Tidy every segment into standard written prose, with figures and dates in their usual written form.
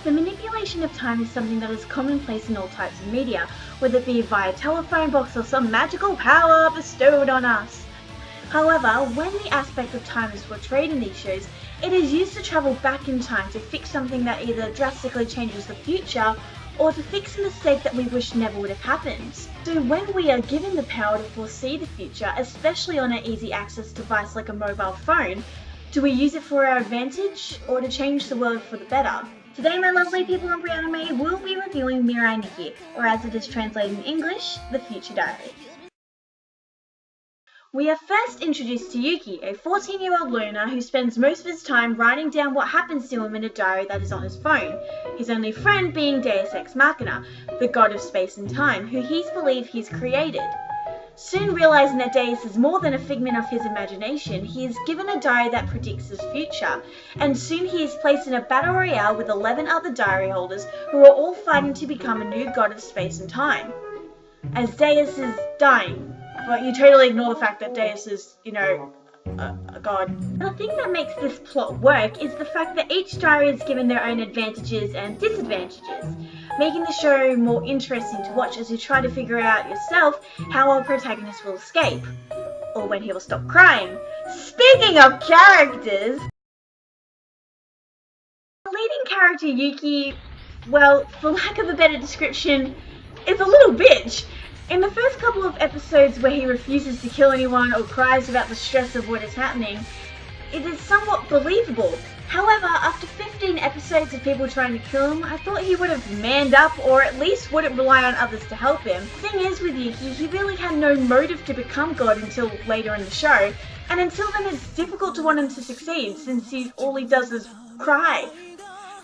The manipulation of time is something that is commonplace in all types of media, whether it be via telephone box or some magical power bestowed on us. However, when the aspect of time is portrayed in these shows, it is used to travel back in time to fix something that either drastically changes the future or to fix a mistake that we wish never would have happened. So when we are given the power to foresee the future, especially on an easy access device like a mobile phone, do we use it for our advantage or to change the world for the better? Today, my lovely people on Brianime, will be reviewing Brianime, or as it is translated in English, The Future Diary. We are first introduced to Yuki, a 14-year-old loner who spends most of his time writing down what happens to him in a diary that is on his phone, his only friend being Deus Ex Machina, the god of space and time, who he's believed he's created. Soon realizing that Deus is more than a figment of his imagination, he is given a diary that predicts his future, and soon he is placed in a battle royale with 11 other diary holders who are all fighting to become a new god of space and time. As Deus is dying, but you totally ignore the fact that Deus is, a god. The thing that makes this plot work is the fact that each diary is given their own advantages and disadvantages, making the show more interesting to watch as you try to figure out yourself how our protagonist will escape, or when he will stop crying. Speaking of characters, the leading character Yuki, well, for lack of a better description, is a little bitch. In the first couple of episodes where he refuses to kill anyone or cries about the stress of what is happening, it is somewhat believable. However, after 15 episodes of people trying to kill him, I thought he would have manned up or at least wouldn't rely on others to help him. The thing is with Yuki, he really had no motive to become God until later in the show, and until then it's difficult to want him to succeed since all he does is cry.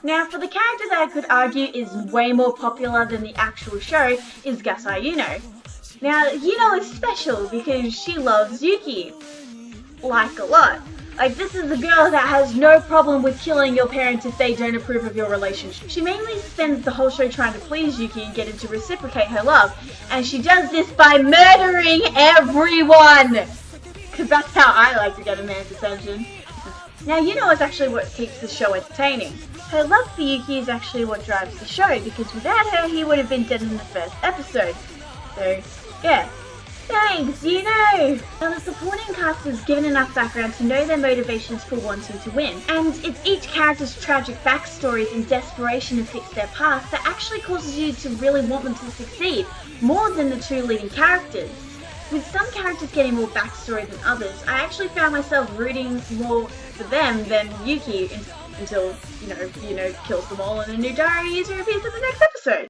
Now, for the character that I could argue is way more popular than the actual show is Gasai Yuno. Now, Yuno is special because she loves Yuki. Like a lot. Like, this is the girl that has no problem with killing your parents if they don't approve of your relationship. She mainly spends the whole show trying to please Yuki and get him to reciprocate her love. And she does this by murdering everyone! Because that's how I like to get a man's attention. Now, Yuno is actually what keeps the show entertaining. Her love for Yuki is actually what drives the show, because without her, he would have been dead in the first episode. So, yeah. Thanks, Yuno! Now, the supporting cast is given enough background to know their motivations for wanting to win, and it's each character's tragic backstories and desperation to fix their past that actually causes you to really want them to succeed, more than the two leading characters. With some characters getting more backstory than others, I actually found myself rooting more for them than Yuki until, Yuno kills them all and a new diary user appears in the next episode.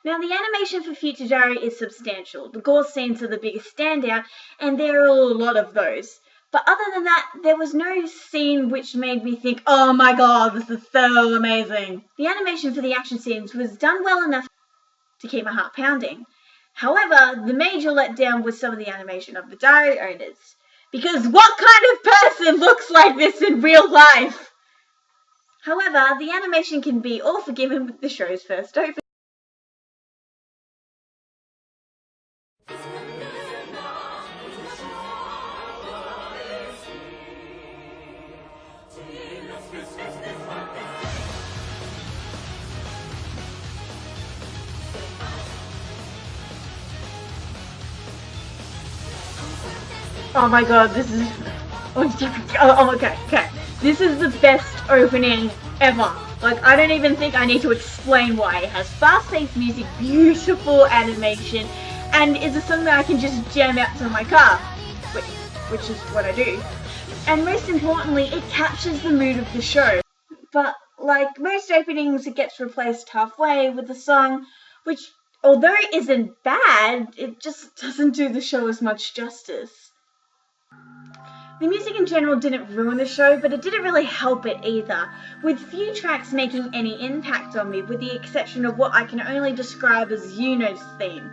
Now, the animation for Future Diary is substantial. The gore scenes are the biggest standout, and there are a lot of those. But other than that, there was no scene which made me think, oh my god, this is so amazing. The animation for the action scenes was done well enough to keep my heart pounding. However, the major letdown was some of the animation of the diary owners. Because what kind of person looks like this in real life? However, the animation can be all forgiven with the show's first opening. Oh my god, this is... okay. This is the best opening ever. Like, I don't even think I need to explain why. It has fast-paced music, beautiful animation, and is a song that I can just jam out to my car. Which is what I do. And most importantly, it captures the mood of the show. But, like most openings, it gets replaced halfway with a song which, although it isn't bad, it just doesn't do the show as much justice. The music in general didn't ruin the show, but it didn't really help it either, with few tracks making any impact on me, with the exception of what I can only describe as Yuno's theme.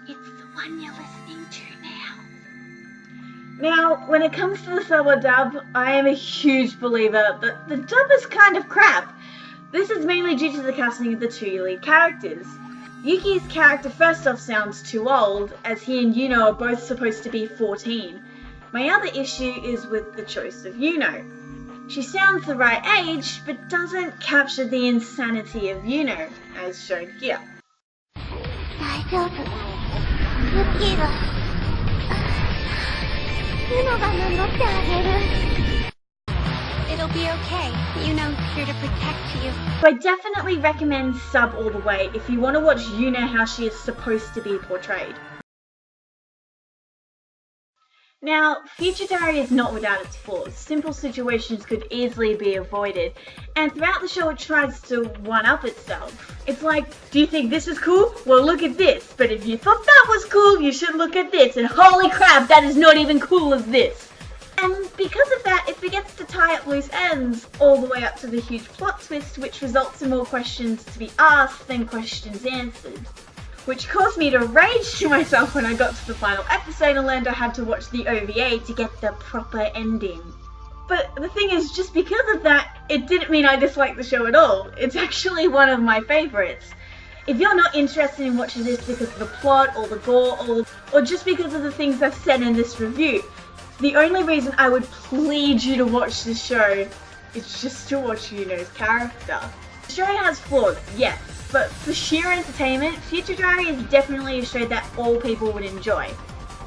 It's the one you're listening to now. Now, when it comes to the sub or dub, I am a huge believer that the dub is kind of crap. This is mainly due to the casting of the two lead characters. Yuki's character first off sounds too old, as he and Yuno are both supposed to be 14. My other issue is with the choice of Yuno. She sounds the right age, but doesn't capture the insanity of Yuno, as shown here. 大丈夫。ユキが、ユノが守ってあげる。It'll be okay. Yuno's here to protect you. So I definitely recommend sub all the way if you want to watch Yuno how she is supposed to be portrayed. Now, Future Diary is not without its flaws. Simple situations could easily be avoided, and throughout the show it tries to one-up itself. It's like, do you think this is cool? Well, look at this. But if you thought that was cool, you should look at this. And holy crap, that is not even cool as this. And because of that, it forgets to tie up loose ends all the way up to the huge plot twist, which results in more questions to be asked than questions answered. Which caused me to rage to myself when I got to the final episode and learned I had to watch the OVA to get the proper ending. But the thing is, just because of that, it didn't mean I disliked the show at all. It's actually one of my favourites. If you're not interested in watching this because of the plot or the gore or just because of the things I've said in this review, the only reason I would plead you to watch this show is just to watch Yuno's character. The show has flaws, yes, but for sheer entertainment, Future Diary is definitely a show that all people would enjoy.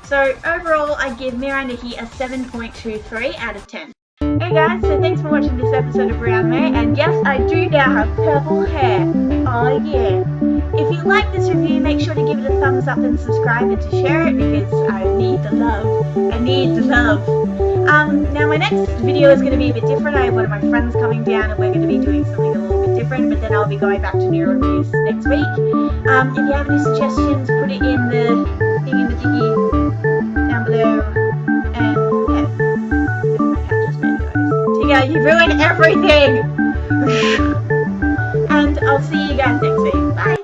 So overall, I give Brianime a 7.23 out of 10. Hey guys, so thanks for watching this episode of Brianime, and yes, I do now have purple hair. Oh yeah. If you like this review, make sure to give it a thumbs up and subscribe and to share it because I need the love. I need the love. Now my next video is going to be a bit different. I have one of my friends coming down and we're going to be doing something a little bit different, but then I'll be going back to new reviews next week. If you have any suggestions, put it in the thingy down below. And yeah, you ruined everything! And I'll see you guys next week. Bye!